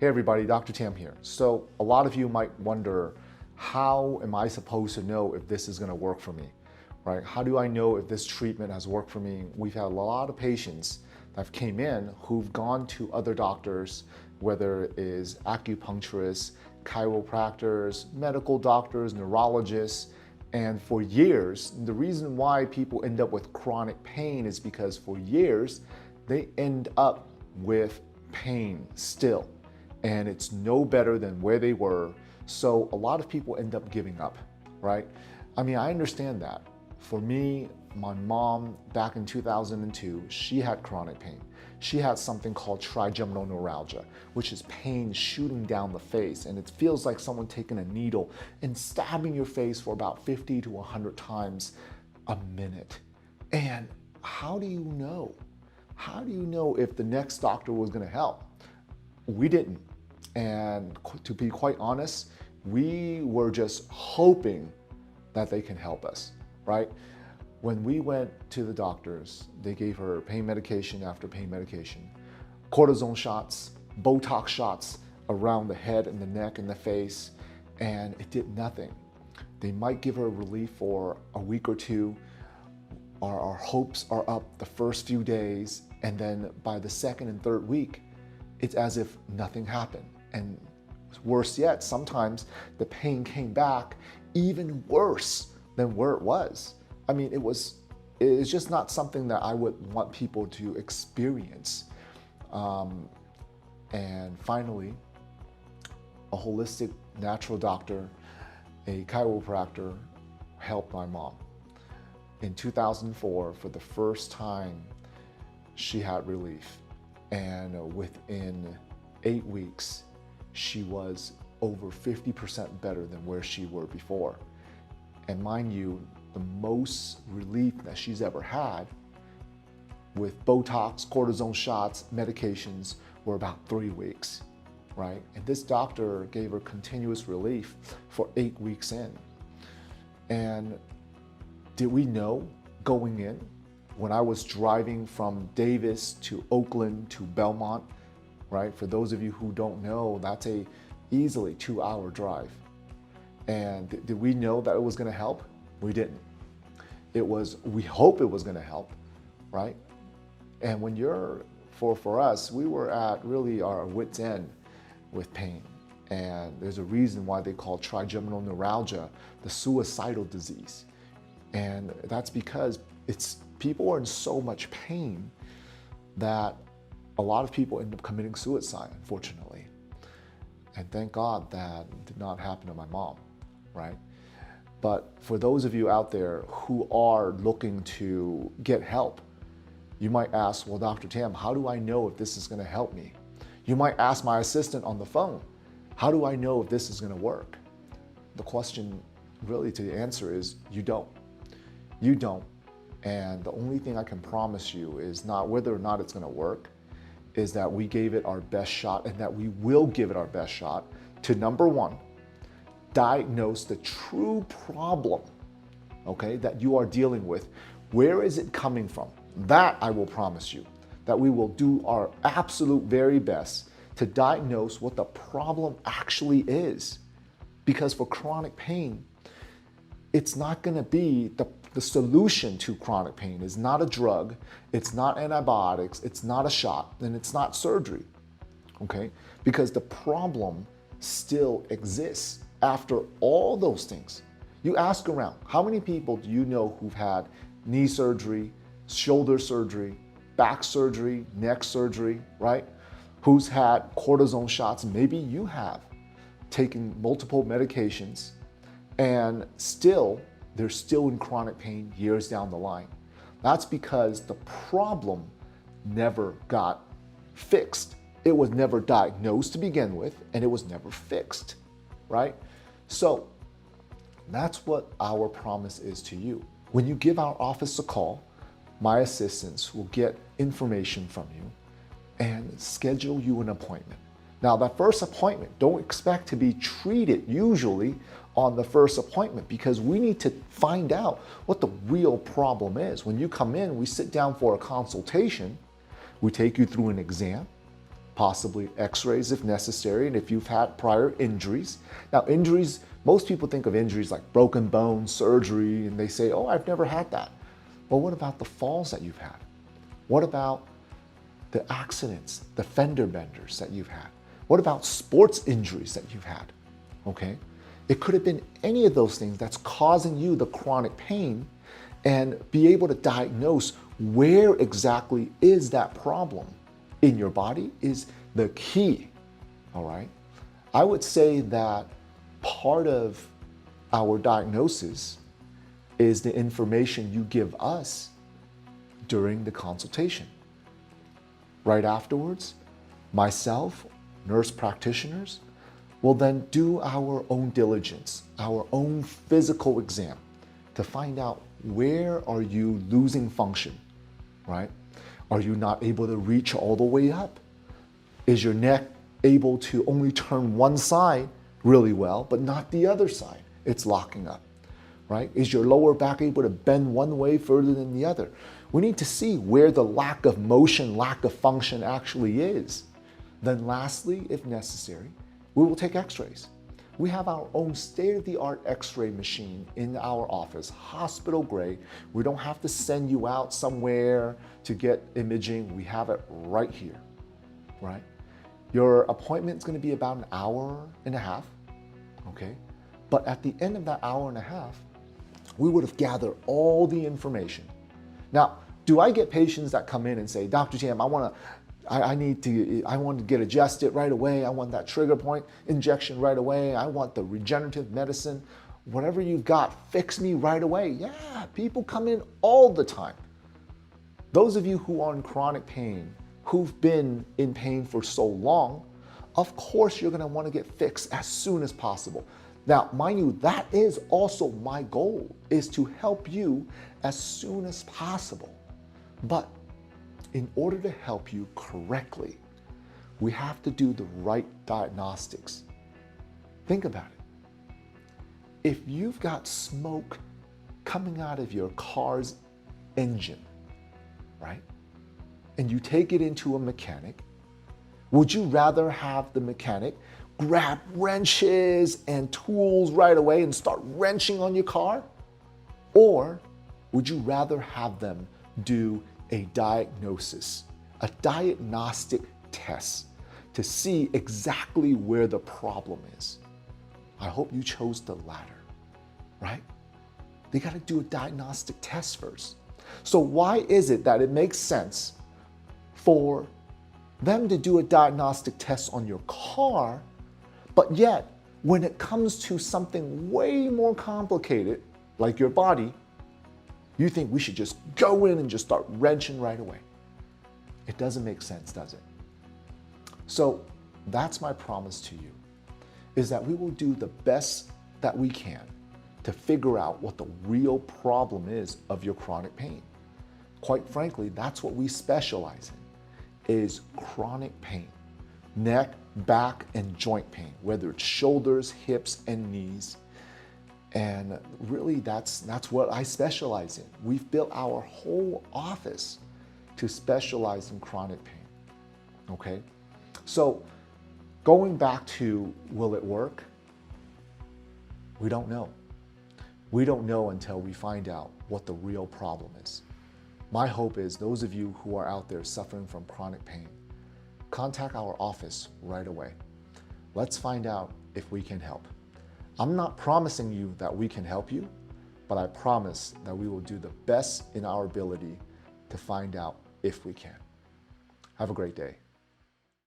Hey everybody, Dr. Tam here. So a lot of you might wonder, how am I supposed to know if this is going to work for me, right? How do I know if this treatment has worked for me? We've had a lot of patients that have came in who've gone to other doctors, whether it is acupuncturists, chiropractors, medical doctors, neurologists, and for years, the reason why people end up with chronic pain is because for years, they end up with pain still. And it's no better than where they were. So a lot of people end up giving up, right? I mean, I understand that. For me, my mom, back in 2002, she had chronic pain. She had something called trigeminal neuralgia, which is pain shooting down the face. And it feels like someone taking a needle and stabbing your face for about 50 to 100 times a minute. And how do you know? How do you know if the next doctor was gonna help? We didn't. And to be quite honest, we were just hoping that they can help us, right? When we went to the doctors, they gave her pain medication after pain medication, cortisone shots, Botox shots around the head and the neck and the face, and it did nothing. They might give her relief for a week or two. Our hopes are up the first few days, and then by the second and third week, it's as if nothing happened. And worse yet, sometimes the pain came back even worse than where it was. I mean, it's just not something that I would want people to experience. And finally, a holistic natural doctor, a chiropractor, helped my mom. In 2004, for the first time, she had relief. And within 8 weeks, she was over 50% better than where she were before. And mind you, the most relief that she's ever had with Botox, cortisone shots, medications were about 3 weeks, right? And this doctor gave her continuous relief for 8 weeks in. And did we know going in, when I was driving from Davis to Oakland to Belmont, right? For those of you who don't know, that's a easily 2-hour drive. And did we know that it was gonna help? We didn't. We hope it was gonna help, right? And when for us, we were at really our wit's end with pain. And there's a reason why they call trigeminal neuralgia the suicidal disease. And that's because people are in so much pain that a lot of people end up committing suicide, unfortunately. And thank God that did not happen to my mom, right? But for those of you out there who are looking to get help, you might ask, well, Dr. Tam, how do I know if this is gonna help me? You might ask my assistant on the phone, how do I know if this is gonna work? The question really to answer is, you don't. You don't. And the only thing I can promise you is not whether or not it's gonna work, is that we gave it our best shot and that we will give it our best shot to, number one, diagnose the true problem, okay, that you are dealing with. Where is it coming from? That I will promise you, that we will do our absolute very best to diagnose what the problem actually is. Because for chronic pain, it's not gonna be the solution to chronic pain is not a drug, it's not antibiotics, it's not a shot, and it's not surgery, okay? Because the problem still exists after all those things. You ask around, how many people do you know who've had knee surgery, shoulder surgery, back surgery, neck surgery, right? Who's had cortisone shots? Maybe you have taken multiple medications and they're still in chronic pain years down the line. That's because the problem never got fixed. It was never diagnosed to begin with, and it was never fixed, right? So that's what our promise is to you. When you give our office a call, my assistants will get information from you and schedule you an appointment. Now, that first appointment, don't expect to be treated usually on the first appointment because we need to find out what the real problem is. When you come in, we sit down for a consultation, we take you through an exam, possibly x-rays if necessary, and if you've had prior injuries. Now injuries, most people think of injuries like broken bones, surgery, and they say, oh, I've never had that. Well, what about the falls that you've had? What about the accidents, the fender benders that you've had? What about sports injuries that you've had? Okay, it could have been any of those things that's causing you the chronic pain, and be able to diagnose where exactly is that problem in your body is the key, all right? I would say that part of our diagnosis is the information you give us during the consultation. Right afterwards, myself, nurse practitioners, will then do our own diligence, our own physical exam to find out where are you losing function, right? Are you not able to reach all the way up? Is your neck able to only turn one side really well, but not the other side? It's locking up, right? Is your lower back able to bend one way further than the other? We need to see where the lack of motion, lack of function actually is. Then lastly, if necessary, we will take x-rays. We have our own state-of-the-art x-ray machine in our office, hospital grade. We don't have to send you out somewhere to get imaging. We have it right here, right? Your appointment's gonna be about an hour and a half, okay? But at the end of that hour and a half, we would have gathered all the information. Now, do I get patients that come in and say, Dr. Jam, I want to get adjusted right away. I want that trigger point injection right away. I want the regenerative medicine. Whatever you've got, fix me right away. Yeah, people come in all the time. Those of you who are in chronic pain, who've been in pain for so long, of course you're gonna want to get fixed as soon as possible. Now, mind you, that is also my goal, is to help you as soon as possible. But in order to help you correctly, we have to do the right diagnostics. Think about it. If you've got smoke coming out of your car's engine, right? And you take it into a mechanic, would you rather have the mechanic grab wrenches and tools right away and start wrenching on your car? Or would you rather have them do a diagnosis, a diagnostic test to see exactly where the problem is? I hope you chose the latter, right? They got to do a diagnostic test first. So why is it that it makes sense for them to do a diagnostic test on your car, but yet when it comes to something way more complicated, like your body, you think we should just go in and just start wrenching right away? It doesn't make sense, does it? So that's my promise to you, is that we will do the best that we can to figure out what the real problem is of your chronic pain. Quite frankly, that's what we specialize in, is chronic pain, neck, back, and joint pain, whether it's shoulders, hips, and knees. And really, that's what I specialize in. We've built our whole office to specialize in chronic pain, okay? So going back to, will it work? We don't know. We don't know until we find out what the real problem is. My hope is those of you who are out there suffering from chronic pain, contact our office right away. Let's find out if we can help. I'm not promising you that we can help you, but I promise that we will do the best in our ability to find out if we can. Have a great day.